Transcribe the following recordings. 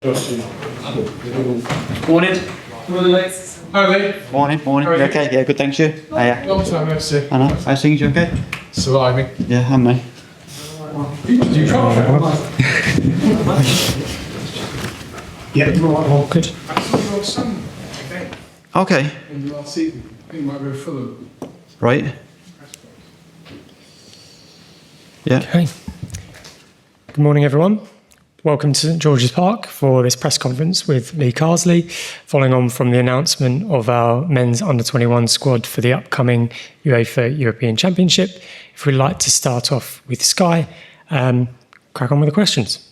Morning. Morning, mates. Hi, Lee. Morning. How are you? Okay, yeah, good, thanks, you. Hiya. Long time no see. I know. How's things, you okay? Surviving. Yeah, and me. You try. Yeah. All good. I saw your son again Okay. in the last season. I think he might be Fulham. Right. Yeah. Okay. Good morning, everyone. Welcome to St George's Park for this press conference with Lee Carsley, following on from the announcement of our men's under-21 squad for the upcoming UEFA European Championship. If we'd like to start off with Sky, crack on with the questions.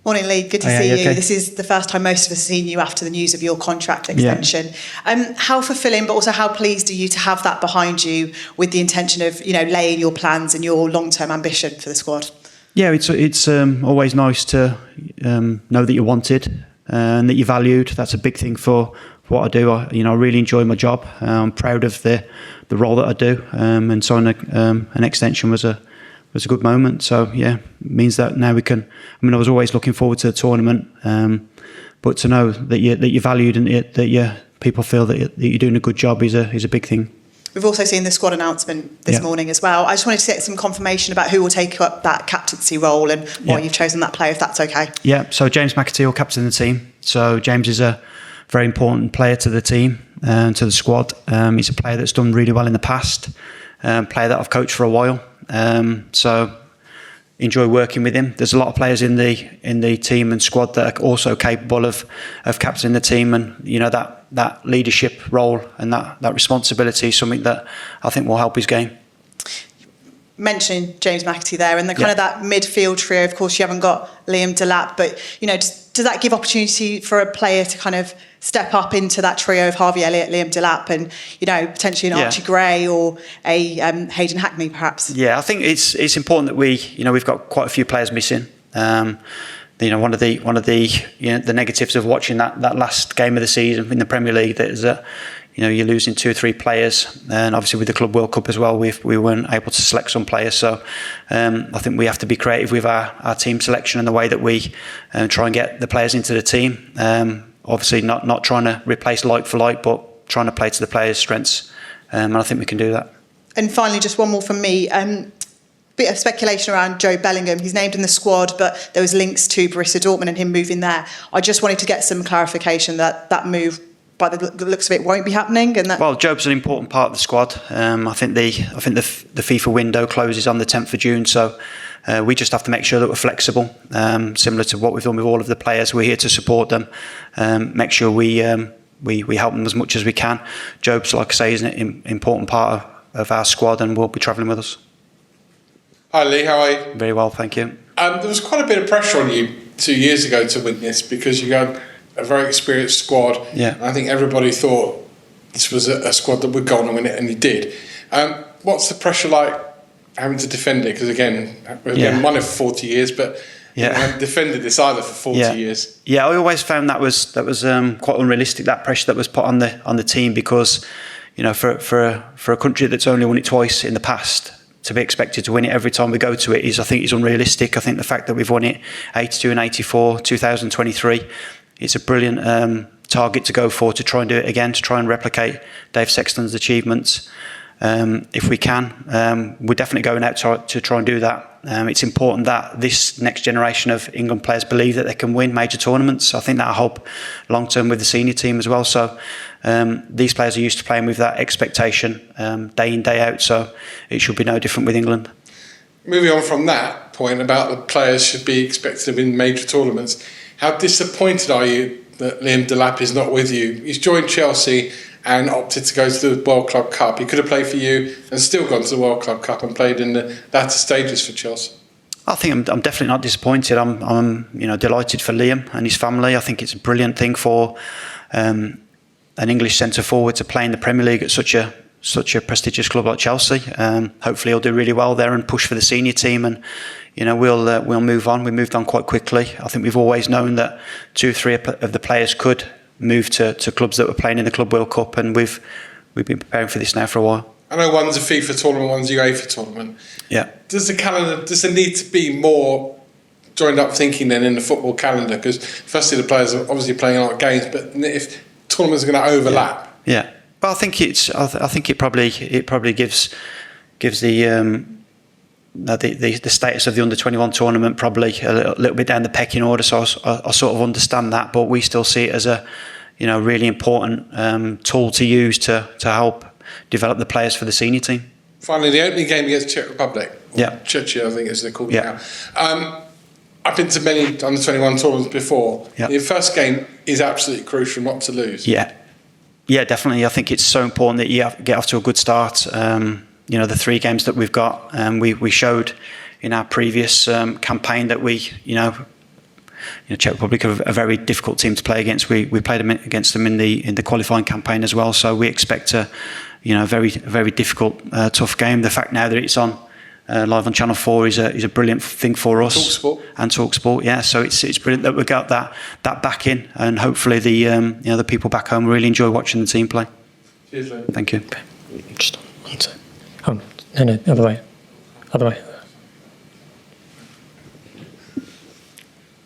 Morning, Lee. Good to Hi, see you. okay? This is the first time most of us have seen you after the news of your contract extension. How fulfilling, but also how pleased are you to have that behind you with the intention of, laying your plans and your long-term ambition for the squad? Yeah, it's always nice to know that you're wanted and that you're valued. That's a big thing for what I do. I really enjoy my job. I'm proud of the role that I do, and signing an extension was a good moment. So yeah, it means that now we can. I was always looking forward to the tournament, but to know that you're valued and that people feel that you're doing a good job is a big thing. We've also seen the squad announcement this morning as well. I just wanted to get some confirmation about who will take up that captaincy role and why you've chosen that player, if that's okay. Yeah, so James McAtee will captain the team. So James is a very important player to the team and to the squad. He's a player that's done really well in the past, player that I've coached for a while. So enjoy working with him. There's a lot of players in the team and squad that are also capable of captaining the team, and that leadership role and that responsibility is something that I think will help his game. Mentioning James McAtee there and the kind of that midfield trio. Of course, you haven't got Liam Delap, but does that give opportunity for a player to kind of step up into that trio of Harvey Elliott, Liam Delap, and potentially an Archie Gray or a Hayden Hackney, perhaps? Yeah, I think it's important that we've got quite a few players missing. One of the negatives of watching that last game of the season in the Premier League is that you're losing 2 or 3 players, and obviously with the Club World Cup as well, we weren't able to select some players. So I think we have to be creative with our team selection and the way that we try and get the players into the team. Obviously not trying to replace like for like, but trying to play to the players' strengths, and I think we can do that. And finally, just one more from me. Bit of speculation around Jobe Bellingham. He's named in the squad, but there was links to Borussia Dortmund and him moving there. I just wanted to get some clarification that move, by the looks of it, won't be happening. And that. Well, Jobe's an important part of the squad. I think the FIFA window closes on the 10th of June, so we just have to make sure that we're flexible, similar to what we've done with all of the players. We're here to support them, make sure we help them as much as we can. Jobe's, like I say, is an important part of our squad and will be travelling with us. Hi, Lee. How are you? Very well, thank you. There was quite a bit of pressure on you 2 years ago to win this because you had a very experienced squad. Yeah. And I think everybody thought this was a squad that would go on and win it, and you did. What's the pressure like having to defend it? Because again, we've won it for 40 years, but you haven't defended this either for 40 years. Yeah, I always found that was quite unrealistic, that pressure that was put on the team, because for a country that's only won it twice in the past, to be expected to win it every time we go to it I think is unrealistic. I think the fact that we've won it 82 and 84, 2023, it's a brilliant target to go for, to try and do it again, to try and replicate Dave Sexton's achievements. If we can, we're definitely going out to try and do that. It's important that this next generation of England players believe that they can win major tournaments. I think that'll help long term with the senior team as well. So these players are used to playing with that expectation day in, day out. So it should be no different with England. Moving on from that point about the players should be expected to win major tournaments, how disappointed are you that Liam Delap is not with you? He's joined Chelsea and opted to go to the World Club Cup. He could have played for you and still gone to the World Club Cup and played in the latter stages for Chelsea. I think I'm definitely not disappointed. I'm delighted for Liam and his family. I think it's a brilliant thing for an English centre forward to play in the Premier League at such a prestigious club like Chelsea. Hopefully he'll do really well there and push for the senior team, and we'll move on. We moved on quite quickly. I think we've always known that 2 or 3 of the players could move to clubs that were playing in the Club World Cup, and we've been preparing for this now for a while. I know one's a FIFA tournament, one's a UEFA tournament. Yeah. Does the need to be more joined up thinking then in the football calendar? Because firstly, the players are obviously playing a lot of games, but if tournaments are going to overlap, yeah. But I think it probably gives the status of the under-21 tournament probably a little bit down the pecking order. So I sort of understand that, but we still see it as a really important tool to use to help develop the players for the senior team. Finally, the opening game against Czech Republic. Yeah. Czechia, I think as they're called now. I've been to many under-21 tournaments before. Yeah. The first game is absolutely crucial not to lose. Yeah, definitely. I think it's so important that you get off to a good start. The 3 games that we've got, we showed in our previous campaign that Czech Republic are a very difficult team to play against. We played against them in the qualifying campaign as well. So we expect a very difficult, tough game. The fact now that it's on live on Channel 4 is a brilliant thing for us. TalkSport. And TalkSport, yeah. So it's brilliant that we got that back in, and hopefully the people back home really enjoy watching the team play. Cheers, Lee. Thank you. Just one sec. Oh, no, other way.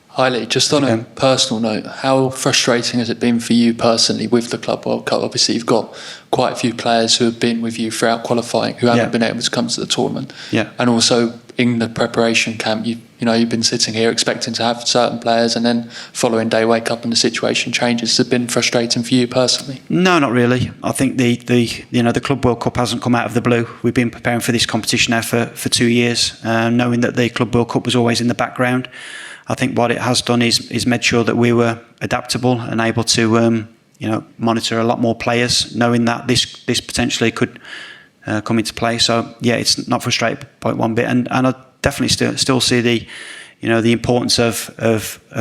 Hi Lee, just on a personal note, how frustrating has it been for you personally with the Club World Cup? Obviously you've got quite a few players who have been with you throughout qualifying who haven't been able to come to the tournament. Yeah. And also in the preparation camp, you've been sitting here expecting to have certain players, and then following day wake up and the situation changes. Has it been frustrating for you personally? No, not really. I think the Club World Cup hasn't come out of the blue. We've been preparing for this competition now for 2 years, knowing that the Club World Cup was always in the background. I think what it has done is made sure that we were adaptable and able to monitor a lot more players, knowing that this potentially could come into play. So yeah, it's not frustrated by one bit, and I definitely still see the importance of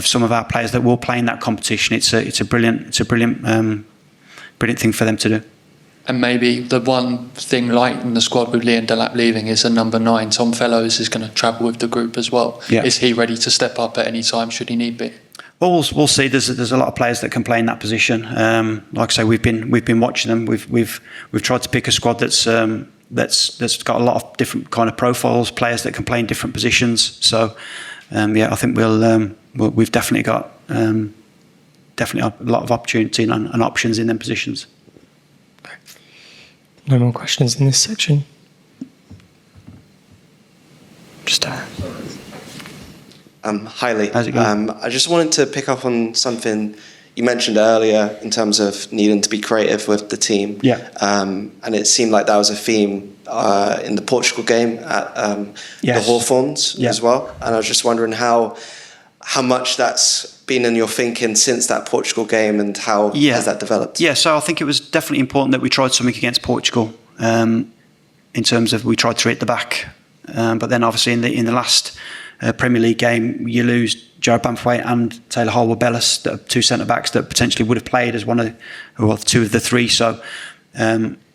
some of our players that will play in that competition. It's a brilliant thing for them to do. And maybe the one thing light in the squad with Lee and Delap leaving is a number 9. Tom Fellows is going to travel with the group as well. Yeah. Is he ready to step up at any time should he need be? Well, we'll see. There's a lot of players that can play in that position. Like I say, we've been watching them. We've tried to pick a squad that's got a lot of different kind of profiles, players that can play in different positions. So I think we've definitely got a lot of opportunity and options in them positions. No more questions in this section. Just Hi Lee. How's it going? I just wanted to pick up on something you mentioned earlier in terms of needing to be creative with the team. Yeah. And it seemed like that was a theme in the Portugal game at the Hawthorns as well. And I was just wondering how much that's been in your thinking since that Portugal game, and how has that developed? Yeah, so I think it was definitely important that we tried something against Portugal in terms of we tried to hit the back. But then obviously in the last Premier League game, you lose Jobe Bellingham and Taylor Harwood-Bellis, that are 2 centre-backs that potentially would have played as 2 of the 3. So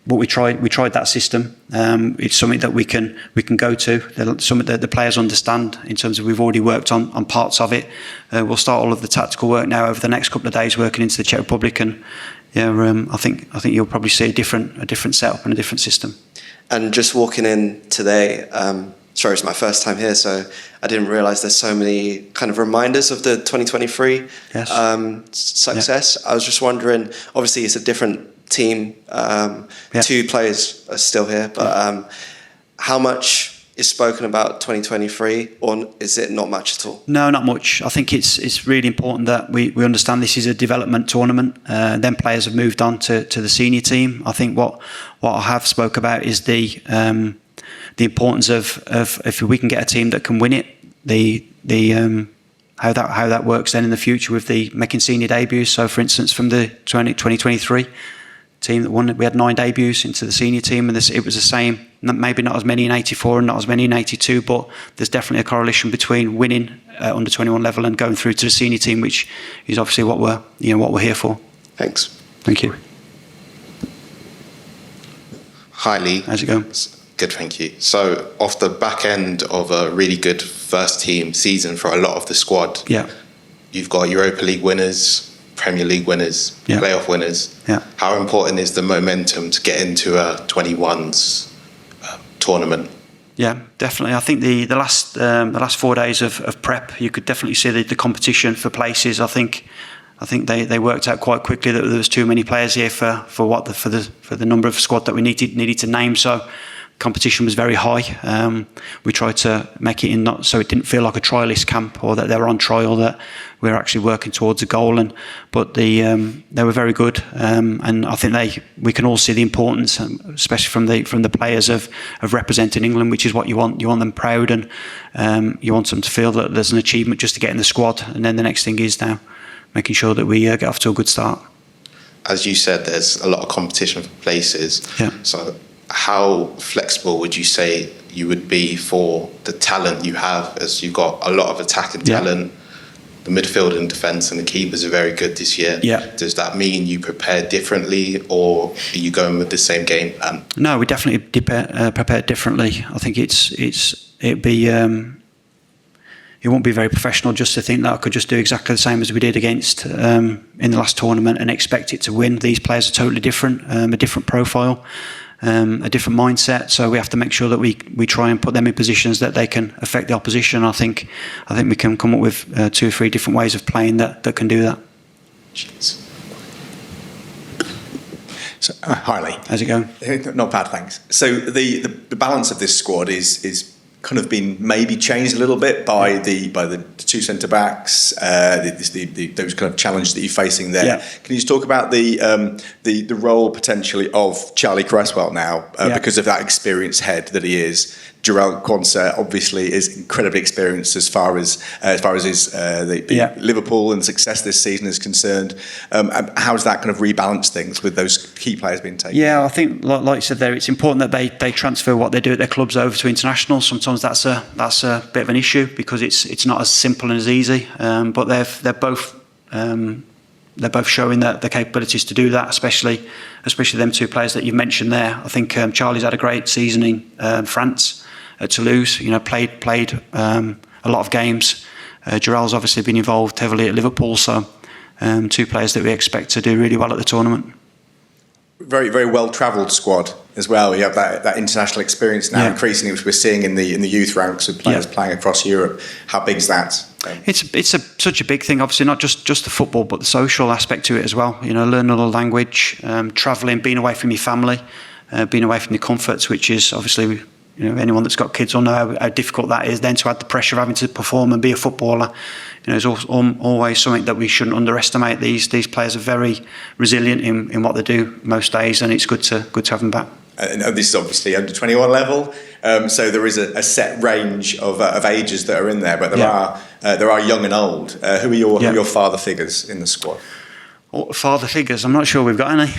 but we tried that system. It's something that we can go to. Something that the players understand in terms of we've already worked on parts of it. We'll start all of the tactical work now over the next couple of days, working into the Czech Republic, and I think you'll probably see a different setup and a different system. And just walking in today, sorry, it's my first time here, so I didn't realise there's so many kind of reminders of the 2023 success. Yeah. I was just wondering, obviously it's a different team, 2 players are still here, but how much is spoken about 2023, or is it not much at all? No, not much. I think it's really important that we understand this is a development tournament. Then players have moved on to the senior team. I think what I have spoke about is the importance of if we can get a team that can win it, how that works then in the future with the making senior debuts. So for instance, from the 2023 team that won, we had 9 debuts into the senior team, and it was the same. Maybe not as many in '84 and not as many in '82, but there's definitely a correlation between winning under 21 level and going through to the senior team, which is obviously what we're here for. Thanks. Thank you. Hi Lee. How's it going? Good, thank you. So off the back end of a really good first team season for a lot of the squad, you've got Europa League winners, Premier League winners, playoff winners. Yeah. How important is the momentum to get into a 21s tournament? Yeah, definitely. I think the last 4 days of prep, you could definitely see the competition for places. I think they worked out quite quickly that there was too many players here for the number of squad that we needed to name. So competition was very high. We tried to make it so it didn't feel like a trialist camp or that they were on trial, that we were actually working towards a goal. But they were very good, and I think we can all see the importance, especially from the players of representing England, which is what you want. You want them proud, and you want them to feel that there's an achievement just to get in the squad. And then the next thing is now making sure that we get off to a good start. As you said, there's a lot of competition for places. Yeah. So how flexible would you say you would be for the talent you have, as you've got a lot of attacking talent? The midfield and defence and the keepers are very good this year. Yeah. Does that mean you prepare differently, or are you going with the same game plan? No, we definitely prepare differently. I think it won't be very professional just to think that I could just do exactly the same as we did against in the last tournament and expect it to win. These players are totally different, a different profile, a different mindset. So we have to make sure that we try and put them in positions that they can affect the opposition. I think we can come up with 2 or 3 different ways of playing that can do that. Cheers. So, hi Lee. How's it going? Not bad, thanks. So the balance of this squad is kind of been maybe changed a little bit by the 2 centre backs, those kind of challenges that you're facing there. Yeah. Can you just talk about the role potentially of Charlie Cresswell now, because of that experienced head that he is? Jobe Quansah obviously is incredibly experienced as far as his Liverpool and success this season is concerned. How's that kind of rebalance things with those key players being taken? Yeah, I think like you said there, it's important that they transfer what they do at their clubs over to international. Sometimes that's a bit of an issue because it's not as simple and as easy. But they're both showing the capabilities to do that, especially them 2 players that you've mentioned there. I think Charlie's had a great season in France at Toulouse. Played a lot of games. Jarell's obviously been involved heavily at Liverpool, so 2 players that we expect to do really well at the tournament. Very, very well-travelled squad as well. You have that international experience now, increasingly, which we're seeing in the youth ranks with players playing across Europe. How big is that? It's such a big thing, obviously, not just the football, but the social aspect to it as well. Learn another language, travelling, being away from your family, being away from your comforts, which is obviously, anyone that's got kids will know how difficult that is. Then to add the pressure of having to perform and be a footballer, is always something that we shouldn't underestimate. These players are very resilient in what they do most days, and it's good to have them back. And this is obviously under 21 level, so there is a set range of ages that are in there, but there are young and old. Who are your father figures in the squad? Father figures, I'm not sure we've got any.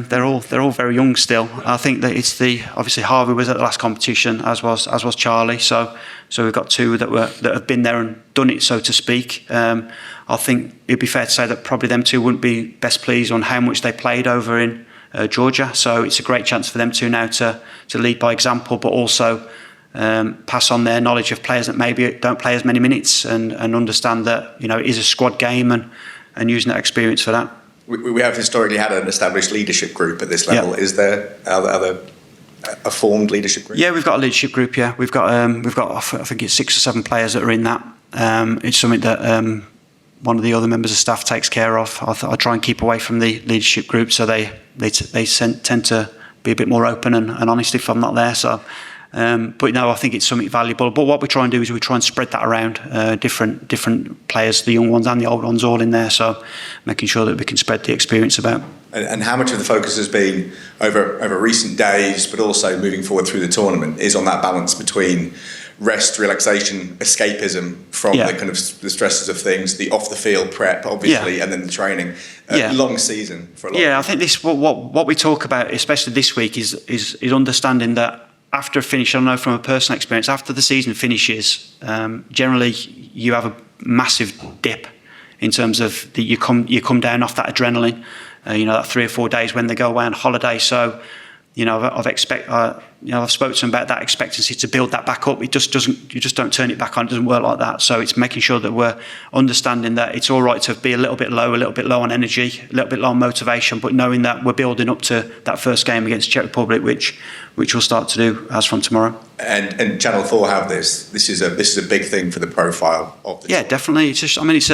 They're all very young still. I think that it's obviously Harvey was at the last competition, as was Charlie. So we've got 2 that have been there and done it, so to speak. I think it'd be fair to say that probably them 2 wouldn't be best pleased on how much they played over in Georgia. So it's a great chance for them 2 now to lead by example, but also pass on their knowledge of players that maybe don't play as many minutes and understand that it is a squad game and using that experience for that. We have historically had an established leadership group at this level. Is there a formed leadership group? Yeah, we've got a leadership group. Yeah, we've got I think it's 6 or 7 players that are in that. It's something that one of the other members of staff takes care of. I try and keep away from the leadership group, so they tend to be a bit more open and honest if I'm not there. So. But no, I think it's something valuable. But what we try and do is we try and spread that around, different players, the young ones and the old ones, all in there. So making sure that we can spread the experience about. And how much of the focus has been over recent days, but also moving forward through the tournament, is on that balance between rest, relaxation, escapism from the kind of the stresses of things, the off the field prep, obviously, and then the training. Long season for a lot. I think this what we talk about, especially this week, is understanding that. After a finish, I know from a personal experience, after the season finishes, generally you have a massive dip in terms of you come down off that adrenaline, that 3 or 4 days when they go away on holiday. So I've spoken to them about that expectancy to build that back up. It just doesn't. You just don't turn it back on. It doesn't work like that. So it's making sure that we're understanding that it's all right to be a little bit low on energy, a little bit low on motivation, but knowing that we're building up to that first game against Czech Republic, which we'll start to do as from tomorrow. And Channel 4 have this. This is a big thing for the profile of the tournament. Definitely. It's just. I mean, it's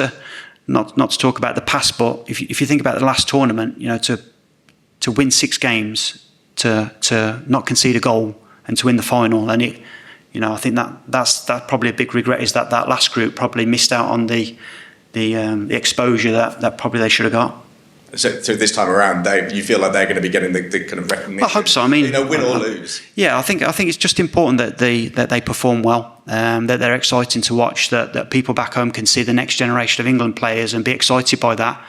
not to talk about the past, but if you think about the last tournament, to win 6 games. To not concede a goal and to win the final, and I think that's probably a big regret, is that last group probably missed out on the exposure that probably they should have got. So this time around, you feel like they're going to be getting the kind of recognition. I hope so. I mean, win or lose. Yeah, I think it's just important that they perform well, that they're exciting to watch, that people back home can see the next generation of England players and be excited by that.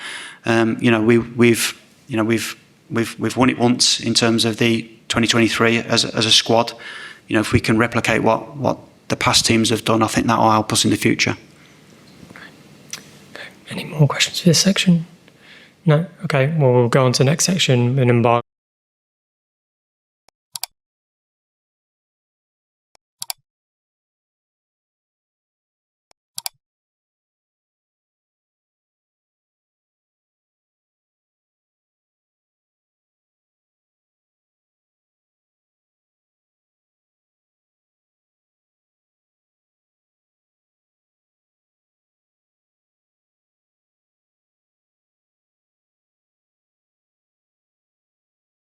We've won it once in terms of the 2023 as a squad. If we can replicate what the past teams have done, I think that will help us in the future. Okay. Any more questions for this section? No? Okay, well, we'll go on to the next section, an embargo.